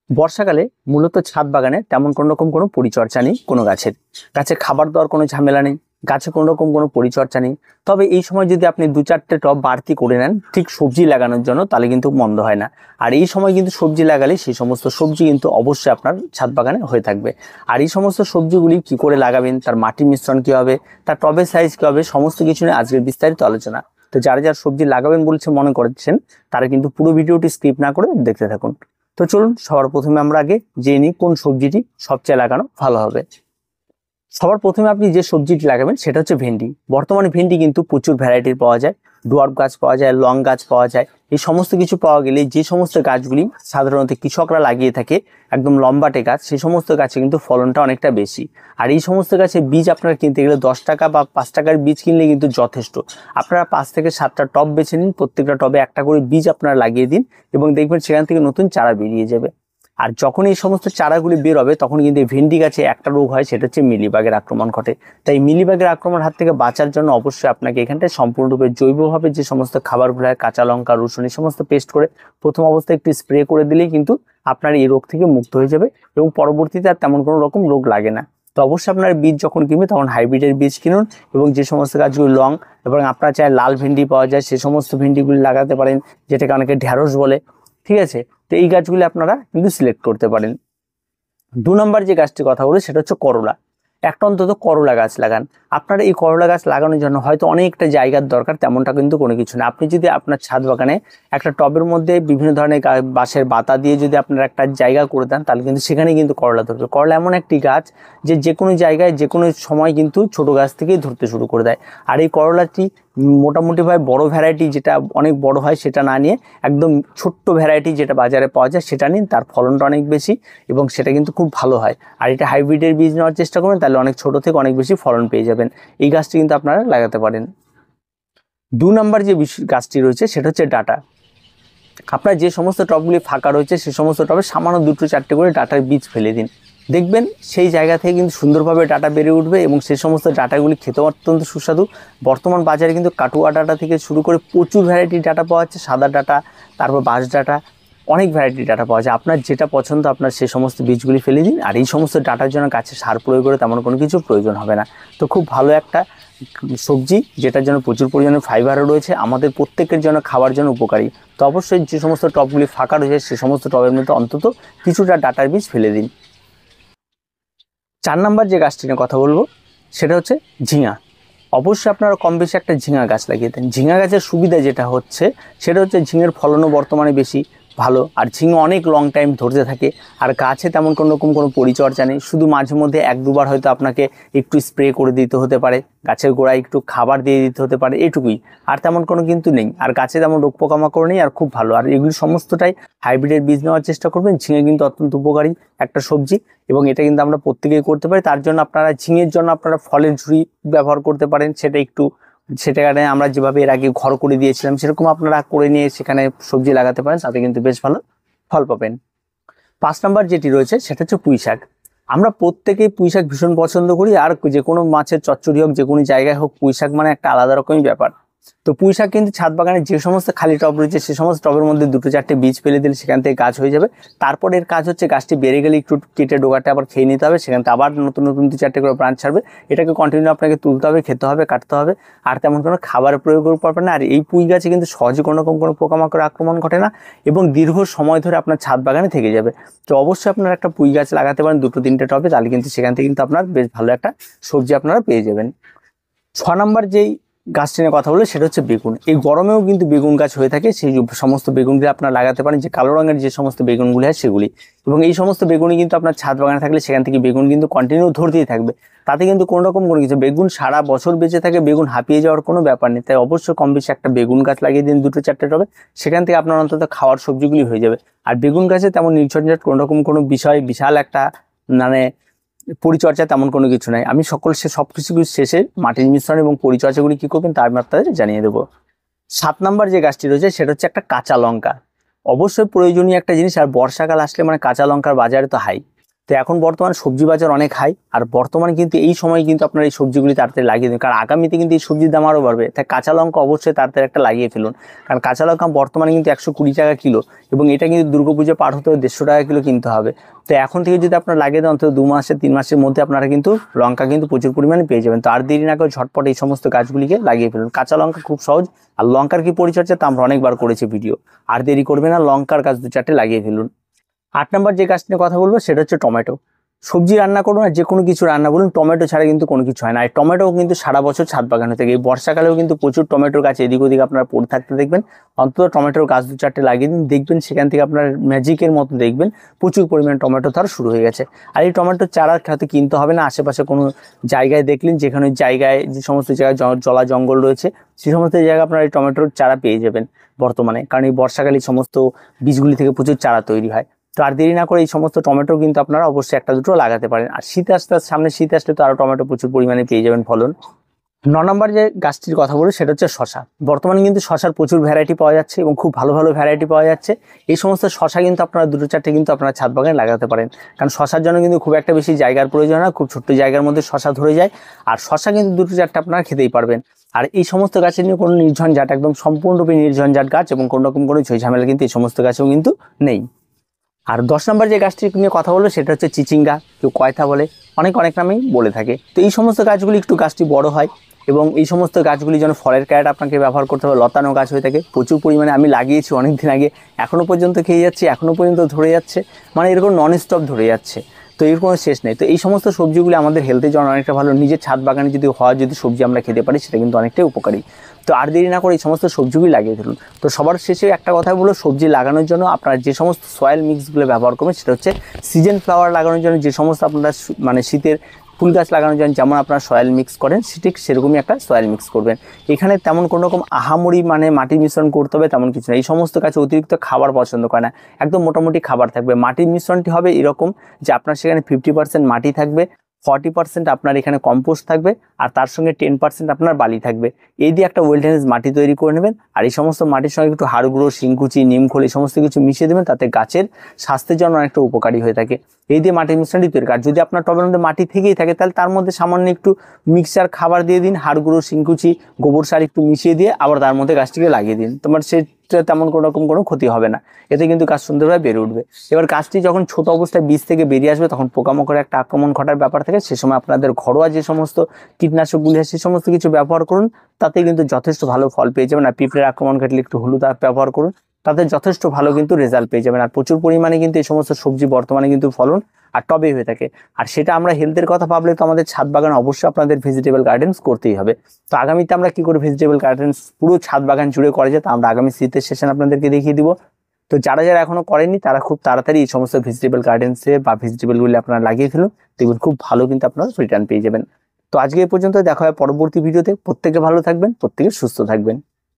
বর্ষাকালে মূলত ছাদ বাগানে তেমন কোনো রকম কোনো পরিচর্যা নেই কোনো গাছের। গাছে খাবার দেওয়ার কোনো ঝামেলা নেই, গাছে কোনো রকম কোনো পরিচর্যা নেই। তবে এই সময় যদি আপনি 2-4টে টব বাড়তি করে নেন ঠিক সবজি লাগানোর জন্য, তাহলে কিন্তু মন্দ হয় না। আর এই সময় কিন্তু সবজি লাগালে সেই সমস্ত সবজি কিন্তু অবশ্যই আপনার ছাদ বাগানে হয়ে থাকবে। আর এই সমস্ত সবজিগুলি কি করে লাগাবেন, তার মাটির মিশ্রণ কী হবে, তার টবের সাইজ কী হবে, সমস্ত কিছু নিয়ে আজকের বিস্তারিত আলোচনা। তো যারা যারা সবজি লাগাবেন বলছে মনে করছেন, তারা কিন্তু পুরো ভিডিওটি স্কিপ না করে দেখতে থাকুন। তো চলুন সবার প্রথমে আমরা আগে জেনে নিই কোন সবজিটি সবচেয়ে লাগানো ভালো হবে। সবার প্রথমে আপনি যে সবজিটি লাগাবেন সেটা হচ্ছে ভেন্ডি। বর্তমানে ভেন্ডি কিন্তু প্রচুর ভ্যারাইটির পাওয়া যায়, ডুয়ার্ফ গাছ পাওয়া যায়, লং গাছ পাওয়া যায়। এই সমস্ত কিছু পাওয়া গেলে যে সমস্ত গাছগুলি সাধারণত কৃষকরা লাগিয়ে থাকে একদম লম্বাটে গাছ, সেই সমস্ত গাছে কিন্তু ফলনটা অনেকটা বেশি। আর এই সমস্ত গাছের বীজ আপনারা কিনতে গেলে 10 টাকা বা 5 টাকার বীজ কিনলে কিন্তু যথেষ্ট। আপনারা 5 থেকে 7টা টব বেছে নিন, প্রত্যেকটা টবে একটা করে বীজ আপনারা লাগিয়ে দিন এবং দেখবেন সেখান থেকে নতুন চারা বেরিয়ে যাবে। আর যখন এই সমস্ত চারাগুলি বের হবে তখন কিন্তু ভেন্ডি গাছে একটা রোগ হয়, সেটা হচ্ছে মিলিবাগের আক্রমণ ঘটে। তাই মিলিবাগের আক্রমণের হাত থেকে বাঁচার জন্য অবশ্যই আপনাকে এখানটায় সম্পূর্ণরূপে জৈবভাবে যে সমস্ত খাবারগুলো হয়, কাঁচা লঙ্কা, রসুন, এই সমস্ত পেস্ট করে প্রথম অবস্থায় একটু স্প্রে করে দিলেই কিন্তু আপনার এই রোগ থেকে মুক্ত হয়ে যাবে এবং পরবর্তীতে আর তেমন কোনো রকম রোগ লাগে না। তো অবশ্যই আপনার বীজ যখন কিনবে তখন হাইব্রিডের বীজ কিনুন এবং যে সমস্ত গাছগুলো লং এবং আপনার চায় লাল ভেন্ডি পাওয়া যায় সে সমস্ত ভেন্ডিগুলি লাগাতে পারেন, যেটাকে অনেকে ঢ্যাঁড়স বলে। ঠিক আছে, তো এই গাছগুলি আপনারা কিন্তু সিলেক্ট করতে পারেন। 2 নম্বর যে গাছটির কথা বলি সেটা হচ্ছে করলা। একটা অন্তত করলা গাছ লাগান। আপনারা এই করলা গাছ লাগানোর জন্য হয়তো অনেকটা জায়গার দরকার, তেমনটা কিন্তু কোনো কিছু না। আপনি যদি আপনার ছাদ বাগানে একটা টবের মধ্যে বিভিন্ন ধরনের বাঁশের বাতা দিয়ে যদি আপনারা একটা জায়গা করে দেন, তাহলে কিন্তু সেখানে কিন্তু করলা ধরবে। করলা এমন একটি গাছ যে কোনো জায়গায় যে কোনো সময় কিন্তু ছোট গাছ থেকেই ধরতে শুরু করে দেয়। আর এই করলাটি মোটামুটিভাবে বড় ভ্যারাইটি যেটা অনেক বড় হয় সেটা না নিয়ে একদম ছোট্ট ভ্যারাইটি যেটা বাজারে পাওয়া যায় সেটা নিন, তার ফলনটা অনেক বেশি এবং সেটা কিন্তু খুব ভালো হয়। আর এটা হাইব্রিডের বীজ নেওয়ার চেষ্টা করবেন, তাহলে অনেক ছোট থেকে অনেক বেশি ফলন পেয়ে যাবেন। এই গাছটি কিন্তু আপনারা লাগাতে পারেন। 2 নম্বর যে গাছটি রয়েছে সেটা হচ্ছে ডাঁটা। আপনার যে সমস্ত টবগুলি ফাঁকা রয়েছে সে সমস্ত টবে সামান্য 2-4টে করে ডাঁটার বীজ ফেলে দিন, দেখবেন সেই জায়গা থেকে কিন্তু সুন্দরভাবে ডাঁটা বেড়ে উঠবে এবং সেই সমস্ত ডাঁটাগুলি খেতেও অত্যন্ত সুস্বাদু। বর্তমান বাজারে কিন্তু কাটুয়া ডাঁটা থেকে শুরু করে প্রচুর ভ্যারাইটির ডাঁটা পাওয়া যাচ্ছে, সাদা ডাঁটা, তারপর বাঁশ ডাঁটা, অনেক ভ্যারাইটির ডাঁটা পাওয়া যায়। আপনার যেটা পছন্দ আপনার সেই সমস্ত বীজগুলি ফেলে দিন। আর এই সমস্ত ডাঁটার জন্য গাছে সার প্রয়োগ করে তেমন কোনো কিছু প্রয়োজন হবে না। তো খুব ভালো একটা সবজি, যেটার জন্য প্রচুর পরিমাণে ফাইবারও রয়েছে, আমাদের প্রত্যেকের জন্য খাওয়ার জন্য উপকারী। তো অবশ্যই যে সমস্ত টবগুলি ফাঁকা রয়েছে সে সমস্ত টবের মধ্যে অন্তত কিছুটা ডাঁটার বীজ ফেলে দিন। 4 নম্বর যে গাছটি নিয়ে কথা বলবো সেটা হচ্ছে ঝিঙা। অবশ্যই আপনারা কম বেশি একটা ঝিঙা গাছ লাগিয়ে দেন। ঝিঙা গাছের সুবিধা যেটা হচ্ছে সেটা হচ্ছে ঝিঙের ফলনও বর্তমানে বেশি ভালো, আর ঝিঙে অনেক লং টাইম ধরতে থাকে। আর গাছে তেমন কোনো রকম কোনো পরিচর্যা নেই, শুধু মাঝে মধ্যে 1-2বার হয়তো আপনাকে একটু স্প্রে করে দিতে হতে পারে, গাছের গোড়ায় একটু খাবার দিয়ে দিতে হতে পারে, এটুকুই। আর তেমন কোনো কিন্তু নেই, আর গাছে তেমন রোগ পোকামাকড় নেই, আর খুব ভালো। আর এগুলি সমস্তটাই হাইব্রিডের বীজ নেওয়ার চেষ্টা করবেন। ঝিঙে কিন্তু অত্যন্ত উপকারী একটা সবজি এবং এটা কিন্তু আমরা প্রত্যেকেই করতে পারি। তার জন্য আপনারা ঝিঙের জন্য আপনারা ফলের ঝুড়ি ব্যবহার করতে পারেন, সেটাকে আমরা যেভাবে এর আগে ঘর করে দিয়েছিলাম সেরকম আপনারা করে নিয়ে সেখানে সবজি লাগাতে পারেন, তাতে কিন্তু বেশ ভালো ফল পাবেন। 5 নম্বর যেটি রয়েছে সেটা হচ্ছে পুঁই শাক। আমরা প্রত্যেকেই পুঁই শাক ভীষণ পছন্দ করি, আর যে কোনো মাছের চচ্চড়ি হোক, যে কোনো জায়গায় হোক, পুঁই শাক মানে একটা আলাদা রকমই ব্যাপার। তো পুঁই শাক কিন্তু ছাদ বাগানে যে সমস্ত খালি টব রয়েছে সে সমস্ত টবের মধ্যে 2-4টে বীজ ফেলে দিলে সেখান থেকে গাছ হয়ে যাবে। তারপর এর কাজ হচ্ছে গাছটি বেড়ে গেলে একটু কেটে ডোগাটা আবার খেয়ে নিতে হবে, সেখান থেকে আবার নতুন নতুন 2-4টে করে ব্রাঞ্চ ছাড়বে। এটাকে কন্টিনিউ আপনাকে তুলতে হবে, খেতে হবে, কাটতে হবে, আর তেমন কোনো খাবার প্রয়োগ পারবেন না। আর এই পুঁই গাছে কিন্তু সহজে কোনো রকম কোনো পোকামাকড় আক্রমণ ঘটে না এবং দীর্ঘ সময় ধরে আপনার ছাদ বাগানে থেকে যাবে। তো অবশ্যই আপনারা একটা পুঁই গাছ লাগাতে পারেন 2-3টে টবে, তাহলে কিন্তু সেখান থেকে কিন্তু আপনার বেশ ভালো একটা সবজি আপনারা পেয়ে যাবেন। 6 নম্বর যেই গাছটি নিয়ে কথা বলে সেটা হচ্ছে বেগুন। এই গরমেও কিন্তু বেগুন গাছ হয়ে থাকে, সেই সমস্ত বেগুনগুলি আপনারা লাগাতে পারেন, যে কালো রঙের যে সমস্ত বেগুনগুলি হয় সেগুলি। এবং এই সমস্ত বেগুনই কিন্তু আপনার ছাদ বাগানে থাকলে সেখান থেকে বেগুন কিন্তু কন্টিনিউ ধরতেই থাকবে, তাতে কিন্তু কোনো রকম কোনো কিছু বেগুন সারা বছর বেঁচে থাকে, বেগুন হাঁপিয়ে যাওয়ার কোনো ব্যাপার নেই। তাই অবশ্যই কম বেশি একটা বেগুন গাছ লাগিয়ে দিন 2-4টে টবে, সেখান থেকে আপনার অন্তত খাওয়ার সবজিগুলি হয়ে যাবে। আর বেগুন গাছে তেমন নির্ঝঞ্ঝাট কোনো রকম কোনো বিষয় বিশাল একটা মানে পরিচর্যা তেমন কোনো কিছু নাই। আমি সবকিছু শেষে মাটির মিশ্রণ এবং পরিচর্যাগুলি কি করবেন তার আপনাদের জানিয়ে দেবো। 7 নম্বর যে গাছটি রয়েছে সেটা হচ্ছে একটা কাঁচা লঙ্কা। অবশ্যই প্রয়োজনীয় একটা জিনিস, আর বর্ষাকাল আসলে মানে কাঁচা লঙ্কার বাজারে তো হাই। তো এখন বর্তমানে সবজি বাজার অনেক হাই, আর বর্তমানে কিন্তু এই সময় কিন্তু আপনার এই সবজিগুলি তাড়াতাড়ি লাগিয়ে দিন, কারণ আগামীতে কিন্তু এই সবজির দাম আরও বাড়বে। তাই কাঁচা লঙ্কা অবশ্যই তাড়াতাড়ি একটা লাগিয়ে ফেলুন, কারণ কাঁচা লঙ্কা বর্তমানে কিন্তু 120 টাকা কিলো, এবং এটা কিন্তু দুর্গাপুজো পার হতে 150 টাকা কিলো কিনতে হবে। তো এখন থেকে যদি আপনারা লাগিয়ে দেন অন্তত 2 মাসে 3 মাসের মধ্যে আপনারা কিন্তু লঙ্কা কিন্তু প্রচুর পরিমাণে পেয়ে যাবেন। তো আর দেরি না করে ঝটপট এই সমস্ত গাছগুলিকে লাগিয়ে ফেলুন। কাঁচা লঙ্কা খুব সহজ, আর লঙ্কার কি পরিচর্যা তা আমরা অনেকবার করেছি ভিডিও, আর দেরি করবে না, লঙ্কার গাছ 2-4টে লাগিয়ে ফেলুন। 8 নম্বর যে গাছ নিয়ে কথা বলবো সেটা হচ্ছে টমেটো। সবজি রান্না করুন আর যে কোনো কিছু রান্না বলুন, টমেটো ছাড়া কিন্তু কোনো কিছু হয় না। আর টমেটো কিন্তু সারা বছর ছাদ বাগানে থাকে, এই বর্ষাকালেও কিন্তু প্রচুর টমেটোর গাছ এদিক ওদিক আপনারা পড়ে থাকতে দেখবেন। অন্তত টমেটোর গাছ 2-4টে লাগিয়ে দিন, দেখবেন সেখান থেকে আপনার ম্যাজিকের মতো দেখবেন প্রচুর পরিমাণে টমেটো ধরা শুরু হয়ে গেছে। আর এই টমেটোর চারা হয়তো কিনতে হবে না, আশেপাশে কোনো জায়গায় দেখলেন যেখানে জায়গায় যে সমস্ত জায়গায় জলা জঙ্গল রয়েছে সেই সমস্ত জায়গায় আপনারা এই টমেটোর চারা পেয়ে যাবেন বর্তমানে, কারণ এই বর্ষাকালে সমস্ত বীজগুলি থেকে প্রচুর চারা তৈরি হয়। তো আর দেরি না করে এই সমস্ত টমেটো কিন্তু আপনারা অবশ্যই 1-2 লাগাতে পারেন। আর শীত আসতে সামনে শীত আসলে তো আরও টমেটো প্রচুর পরিমাণে পেয়ে যাবেন ফলন। 9 নম্বর যে গাছটির কথা বলি সেটা হচ্ছে শশা। বর্তমানে কিন্তু শশার প্রচুর ভ্যারাইটি পাওয়া যাচ্ছে এবং খুব ভালো ভালো ভ্যারাইটি পাওয়া যাচ্ছে। এই সমস্ত শশা কিন্তু আপনারা 2-4টে কিন্তু আপনারা ছাদ বাগানে লাগাতে পারেন, কারণ শশার জন্য কিন্তু খুব একটা বেশি জায়গার প্রয়োজন হয় না, খুব ছোট্ট জায়গার মধ্যে শশা ধরে যায়। আর শশা কিন্তু 2-4টে আপনারা খেতেই পারবেন। আর এই সমস্ত গাছের নিয়ে কোনো নির্ঝঞ্ঝাট, একদম সম্পূর্ণরূপে নির্ঝঞ্ঝাট গাছ, এবং কোনো রকম কোনো ঝামেলা কিন্তু এই সমস্ত গাছেও কিন্তু নেই। আর 10 নম্বর যে গাছটি নিয়ে কথা বলবো সেটা হচ্ছে চিচিঙ্গা, কেউ কয়থা বলে, অনেক নামেই বলে থাকে। তো এই সমস্ত গাছগুলি একটু গাছটি বড় হয়, এবং এই সমস্ত গাছগুলি যেন ফলের ক্যারেট আপনাকে ব্যবহার করতে হবে, লতানো গাছ হয়ে থাকে প্রচুর পরিমাণে। আমি লাগিয়েছি অনেক দিন আগে, এখনও পর্যন্ত খেয়ে যাচ্ছি, এখনও পর্যন্ত ধরে যাচ্ছে, মানে এরকম নন স্টপ ধরে যাচ্ছে, তো এর কোনো শেষ নেই। তো এই সমস্ত সবজিগুলি আমাদের হেলথের জন্য অনেকটা ভালো, নিজের ছাদ বাগানে যদি হয়, যদি সবজি আমরা খেতে পারি সেটা কিন্তু অনেকটাই উপকারী। তো আর দেরি না করে এই সমস্ত সবজিগুলি লাগিয়ে ফেলুন। তো সবার শেষে একটা কথা বলো, সবজি লাগানোর জন্য আপনারা যে সমস্ত সয়েল মিক্সগুলো ব্যবহার করবেন সেটা হচ্ছে সিজন ফ্লাওয়ার লাগানোর জন্য যে সমস্ত আপনারা মানে শীতের ফুল গাছ লাগানোর জন্য যেমন আপনারা সয়েল মিক্স করেন ঠিক সেরকমই একটা সয়েল মিক্স করবেন। এখানে তেমন কোনো রকম আহামরি মানে মাটি মিশ্রণ করতে হবে তেমন কিছু না। এই সমস্ত গাছ অতিরিক্ত খাবার পছন্দ করে না, একদম মোটামুটি খাবার থাকবে। মাটির মিশ্রণটি হবে এরকম যে আপনার সেখানে 50% মাটি থাকবে, 40% আপনার এখানে কম্পোস্ট থাকবে, আর তার সঙ্গে 10% আপনার বালি থাকবে। এই দিয়ে একটা ওয়েলডেনেস মাটি তৈরি করে নেবেন। আর এই সমস্ত মাটির সঙ্গে একটু হাড় গুঁড়ো, শিংকুচি, নিমখোল এই সমস্ত কিছু মিশিয়ে দেবেন, তাতে গাছের স্বাস্থ্যের জন্য অনেকটা উপকারী হয়ে থাকে। এই দিয়ে মাটির মিশ্রণটি তৈরি। আর যদি আপনার টবের মধ্যে মাটি থেকেই থাকে তাহলে তার মধ্যে সামান্য একটু মিক্সচার খাবার দিয়ে দিন, হাড় গুঁড়ো, শিংকুচি, গোবর সার একটু মিশিয়ে দিয়ে আবার তার মধ্যে গাছটিকে লাগিয়ে দিন। তোমার সেটা তেমন কোনো রকম কোনো ক্ষতি হবে না, এতে কিন্তু গাছ সুন্দরভাবে বেড়ে উঠবে। এবার গাছটি যখন ছোট অবস্থায় বীজ থেকে বেরিয়ে আসবে তখন পোকামাকড়ের একটা আক্রমণ ঘটার ব্যাপার থাকে, সে সময় আপনাদের ঘরোয়া যে সমস্ত কীটনাশকগুলি আছে সে সমস্ত কিছু ব্যবহার করুন, তাতে কিন্তু যথেষ্ট ভালো ফল পেয়ে যাবেন। আর পিঁপড়ের আক্রমণ ঘটলে একটু হলুদ ব্যবহার করুন, তাতে যথেষ্ট ভালো কিন্তু রেজাল্ট পেয়ে যাবেন। আর প্রচুর পরিমাণে কিন্তু এই সমস্ত সবজি বর্তমানে কিন্তু ফলন আর টবে হয়ে থাকে। আর সেটা আমরা হেলথের কথা ভাবলে তো আমাদের ছাদ বাগান অবশ্যই আপনাদের ভেজিটেবল গার্ডেন্স করতেই হবে। তো আগামীতে আমরা কি করে ভেজিটেবল গার্ডেন্স পুরো ছাদ বাগান জুড়ে করা যায় তা আমরা আগামী শীতের সেশন আপনাদেরকে দেখিয়ে দিব। তো যারা এখনো করেননি তারা খুব তাড়াতাড়ি এই সমস্ত ভেজিটেবল গার্ডেন্সে বা ভেজিটেবলগুলি আপনারা লাগিয়ে ফেলুন, দেখবেন খুব ভালো কিন্তু আপনারা রিটার্ন পেয়ে যাবেন। তো আজকে এই পর্যন্ত, দেখা হয় পরবর্তী ভিডিওতে। প্রত্যেকে ভালো থাকবেন, প্রত্যেকে সুস্থ থাকবেন।